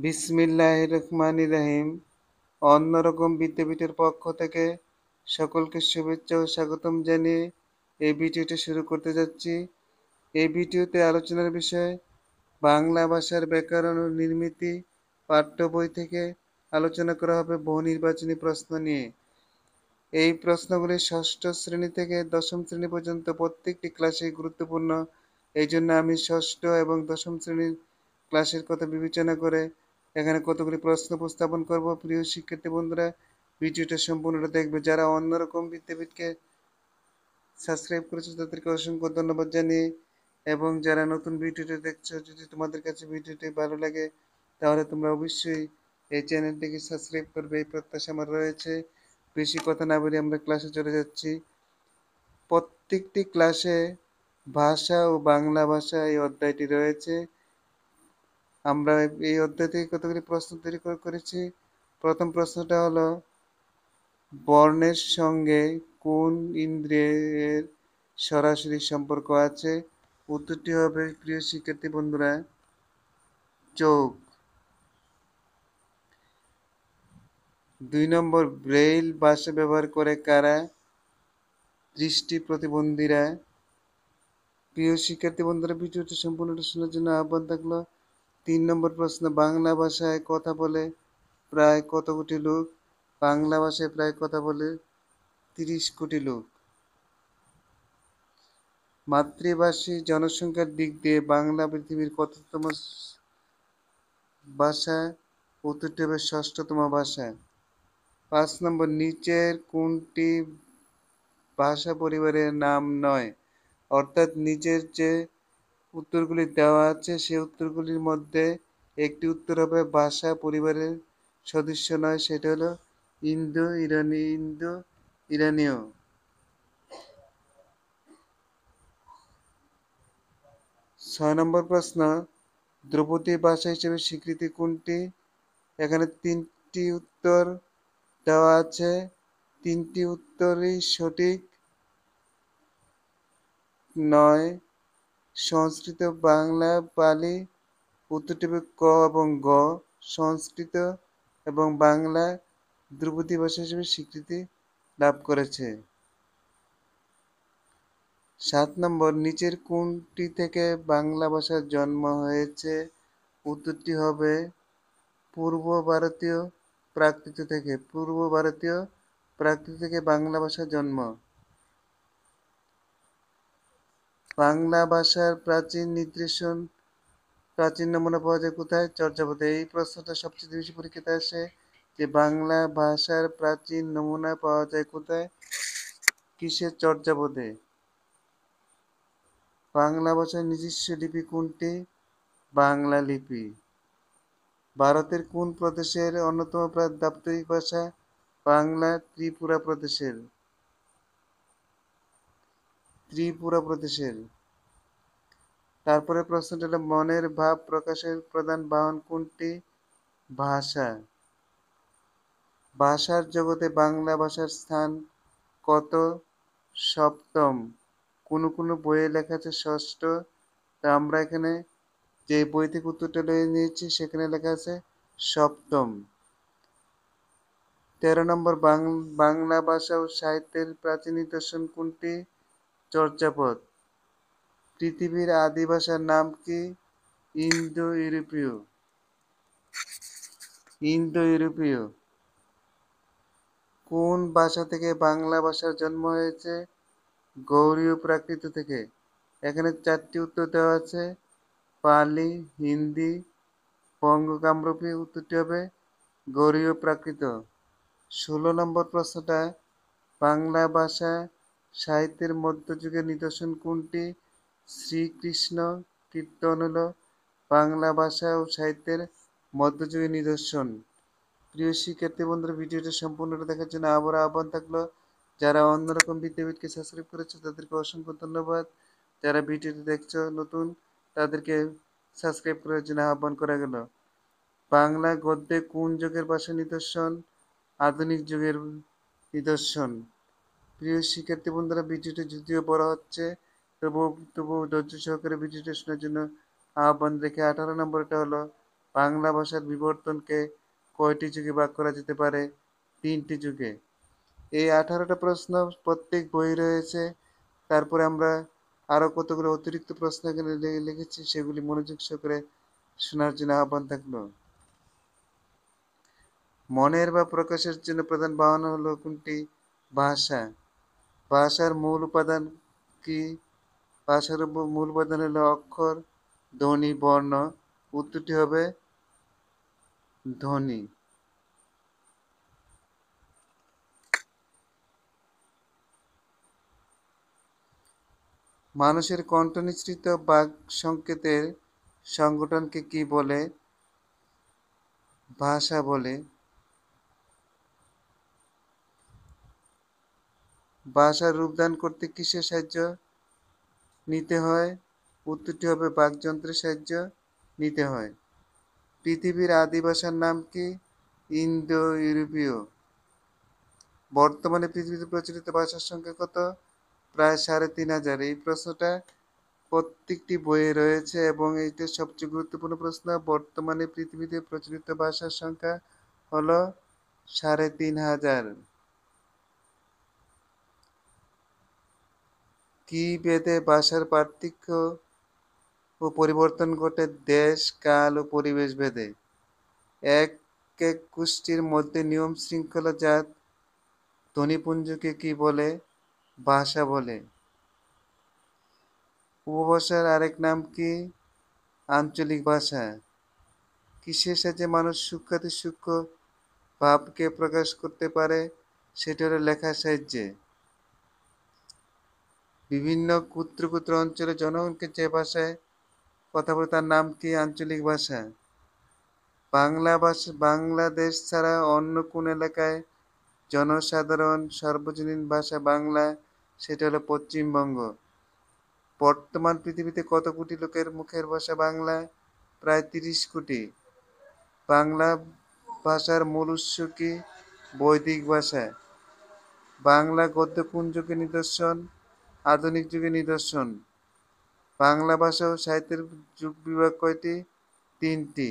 বিসমিল্লাহির রহমানির রহিম। অন্যরকম বিদ্যাপীঠের পক্ষ থেকে সকলকে শুভেচ্ছা ও স্বাগতম জানিয়ে এই ভিডিওটি শুরু করতে যাচ্ছি। এই ভিডিওতে আলোচনার বিষয় বাংলা ভাষার ব্যাকরণ ও নির্মিতি। পাঠ্য বই থেকে আলোচনা করা হবে বহু নির্বাচনী প্রশ্ন নিয়ে। এই প্রশ্নগুলি ষষ্ঠ শ্রেণী থেকে দশম শ্রেণী পর্যন্ত প্রত্যেকটি ক্লাসে গুরুত্বপূর্ণ। এই জন্য আমি ষষ্ঠ এবং দশম শ্রেণীর ক্লাসের কথা বিবেচনা করে এখানে কতগুলি প্রশ্ন উপস্থাপন করব। প্রিয় শিক্ষার্থী বন্ধুরা, ভিডিওটা সম্পূর্ণটা দেখবে। যারা অন্যরকম বিদ্যাপীঠকে সাবস্ক্রাইব করেছো তাদেরকে অসংখ্য ধন্যবাদ জানিয়ে, এবং যারা নতুন ভিডিওটি দেখছো, যদি তোমাদের কাছে ভিডিওটি ভালো লাগে তাহলে তোমরা অবশ্যই এই চ্যানেলটিকে সাবস্ক্রাইব করবে, এই প্রত্যাশা আমার রয়েছে। বেশি কথা না বলে আমরা ক্লাসে চলে যাচ্ছি। প্রত্যেকটি ক্লাসে ভাষা ও বাংলা ভাষা এই অধ্যায়টি রয়েছে। আমরা এই অধ্যায় থেকে কতগুলি প্রশ্ন তৈরি করেছি। প্রথম প্রশ্নটা হলো, বর্ণের সঙ্গে কোন ইন্দ্রিয়ের সরাসরি সম্পর্ক আছে? উত্তরটি হবে, প্রিয় শিক্ষার্থী বন্ধুরা, চোখ। 2 নম্বর, ব্রেইল ভাষা ব্যবহার করে কারা? দৃষ্টি প্রতিবন্ধীরা। প্রিয় শিক্ষার্থী বন্ধুরা, ভিডিওটি সম্পূর্ণটা শোনার জন্য আহ্বান থাকলো। 3 নম্বর প্রশ্ন, বাংলা ভাষায় কথা বলে প্রায় কত কোটি লোক? বাংলা ভাষায় প্রায় কথা বলে 30 কোটি লোক। মাতৃভাষী জনসংখ্যার দিক দিয়ে বাংলা পৃথিবীর কততম ভাষা? উত্তরটি হবে ষষ্ঠতম ভাষা। 5 নম্বর, নিচের কোনটি ভাষা পরিবারের নাম নয়? অর্থাৎ নিচের যে উত্তরগুলি দেওয়া আছে সেই উত্তরগুলির মধ্যে একটি উত্তর হবে ভাষা পরিবারের সদস্য নয়, সেটা হলো ইন্দো ইরানীয়। 6 নম্বর প্রশ্ন, ধ্রুপদী ভাষা হিসেবে স্বীকৃতি কোনটি? এখানে 3টি উত্তর দেওয়া আছে, 3টি উত্তরই সঠিক নয়। সংস্কৃত, বাংলা, পালি। উত্তরটি হবে ক এবং গ। সংস্কৃত এবং বাংলা ধ্রুপদী ভাষা হিসেবে স্বীকৃতি লাভ করেছে। 7 নম্বর, নিচের কোনটি থেকে বাংলা ভাষার জন্ম হয়েছে? উত্তরটি হবে পূর্ব ভারতীয় প্রাকৃত থেকে। পূর্ব ভারতীয় প্রাকৃত থেকে বাংলা ভাষার জন্ম। বাংলা ভাষার প্রাচীন নমুনা পাওয়া যায় কোথায়? চর্যাপদে। এই প্রশ্নটা সবচেয়ে বেশি পরীক্ষাতে আসে, যে বাংলা ভাষার প্রাচীন নমুনা পাওয়া যায় কোথায়? কিসের? চর্যাপদে। বাংলা ভাষার নিজস্ব লিপি কোনটি? বাংলা লিপি। ভারতের কোন প্রদেশের অন্যতম দাপ্তরিক ভাষা? বাংলা। ত্রিপুরা প্রদেশের। তারপরে প্রশ্নটা হলো, মনের ভাব প্রকাশের প্রধান বাহন কোনটি? ভাষা। ভাষার জগতে বাংলা ভাষার স্থান কত? সপ্তম। কোনো বইয়ে লেখা আছে ষষ্ঠ, তা আমরা এখানে যে বই থেকে উত্তরটা নিয়েছি সেখানে লেখা আছে সপ্তম। 13 নম্বর, বাংলা ভাষা ও সাহিত্যের প্রাচীন নিদর্শন কোনটি? চর্যাপদ। পৃথিবীর আদি ভাষার নাম কি? ইন্দো ইউরোপীয়। কোন ভাষা থেকে বাংলা ভাষার জন্ম হয়েছে? গৌড়ীয় প্রাকৃত থেকে। এখানে 4টি উত্তর দেওয়া আছে, পালি, হিন্দি, বঙ্গ কামরূপী। উত্তরটি হবে গৌড়ীয় প্রাকৃত। 16 নম্বর প্রশ্নটা, বাংলা ভাষা সাহিত্যের মধ্যযুগের নিদর্শন কোনটি? শ্রীকৃষ্ণ কীর্তন হলো বাংলা ভাষা ও সাহিত্যের মধ্যযুগের নিদর্শন। প্রিয় শিক্ষার্থী বন্ধুরা, ভিডিওটা সম্পূর্ণটা দেখার জন্য আবার আহ্বান থাকলো। যারা অন্যরকম বিদ্যাপীঠকে সাবস্ক্রাইব করেছো তাদেরকে অসংখ্য ধন্যবাদ। যারা ভিডিওটি দেখছো নতুন, তাদেরকে সাবস্ক্রাইব করার জন্য আহ্বান করা গেল। বাংলা গদ্যে কোন যুগের ভাষা নিদর্শন? আধুনিক যুগের নিদর্শন। প্রিয় শিক্ষার্থী বন্ধুরা, ভিডিওটি যদিও বড় হচ্ছে, তবুও ধৈর্য সহকারে ভিডিওটি শোনার জন্য আহ্বান রেখে 18 নম্বরটা হলো, বাংলা ভাষার বিবর্তনকে কয়টি যুগে ভাগ করা যেতে পারে? 3টি যুগে। এই 18টা প্রশ্ন প্রত্যেক বই রয়েছে। তারপরে আমরা আরো কতগুলো অতিরিক্ত প্রশ্ন এখানে লিখেছি, সেগুলি মনোযোগ সহকারে শোনার জন্য আহ্বান থাকলো। মনের বা প্রকাশের জন্য প্রধান বাহন হলো কোনটি? ভাষা। ভাষার মূল উপাদান কি? ভাষার মূল উপাদান হলো অক্ষর, ধ্বনি, বর্ণ। উত্তরটি হবে ধ্বনি। মানুষের কণ্ঠ নিঃসৃত বাক সংকেতের সংগঠনকে কি বলে? ভাষা বলে। ভাষার রূপদান করতে কিসের সাহায্য নিতে হয়? উত্তরটি হবে বাকযন্ত্রের সাহায্য নিতে হয়। পৃথিবীর আদি ভাষার নাম কি? ইন্দো ইউরোপীয়। বর্তমানে পৃথিবীতে প্রচলিত ভাষার সংখ্যা কত? প্রায় ৩,৫০০। এই প্রশ্নটা প্রত্যেকটি বইয়ে রয়েছে এবং এইটা সবচেয়ে গুরুত্বপূর্ণ প্রশ্ন। বর্তমানে পৃথিবীতে প্রচলিত ভাষার সংখ্যা হলো ৩,৫০০। কি ভেদে ভাষার পার্থক্য ও পরিবর্তন ঘটে? দেশ, কাল ও পরিবেশ ভেদে। এক এক গোষ্ঠীর মধ্যে নিয়ম শৃঙ্খলা জাত ধ্বনিপুঞ্জকে কি বলে? ভাষা বলে। উপভাষার আরেক নাম কি? আঞ্চলিক ভাষা। কিসের সাহায্যে মানুষ সূক্ষ্মাতি সূক্ষ্ম ভাবকে প্রকাশ করতে পারে? সেটা হলো লেখার সাহায্যে। বিভিন্ন ক্ষুদ্র ক্ষুদ্র অঞ্চলে জনগণকে যে ভাষায় কথা বলে তার নাম কি? আঞ্চলিক ভাষা। বাংলাদেশ ছাড়া অন্য কোন এলাকায় জনসাধারণ সর্বজনীন ভাষা বাংলা? সেটা হলো পশ্চিমবঙ্গ। বর্তমান পৃথিবীতে কত কোটি লোকের মুখের ভাষা বাংলা? প্রায় ৩০ কোটি। বাংলা ভাষার মূল উৎস কি? বৈদিক ভাষা। বাংলা গদ্য কোন যুগের নিদর্শন? আধুনিক যুগের নিদর্শন। বাংলা ভাষা ও সাহিত্যের যুগ বিভাগ কয়টি? 3টি।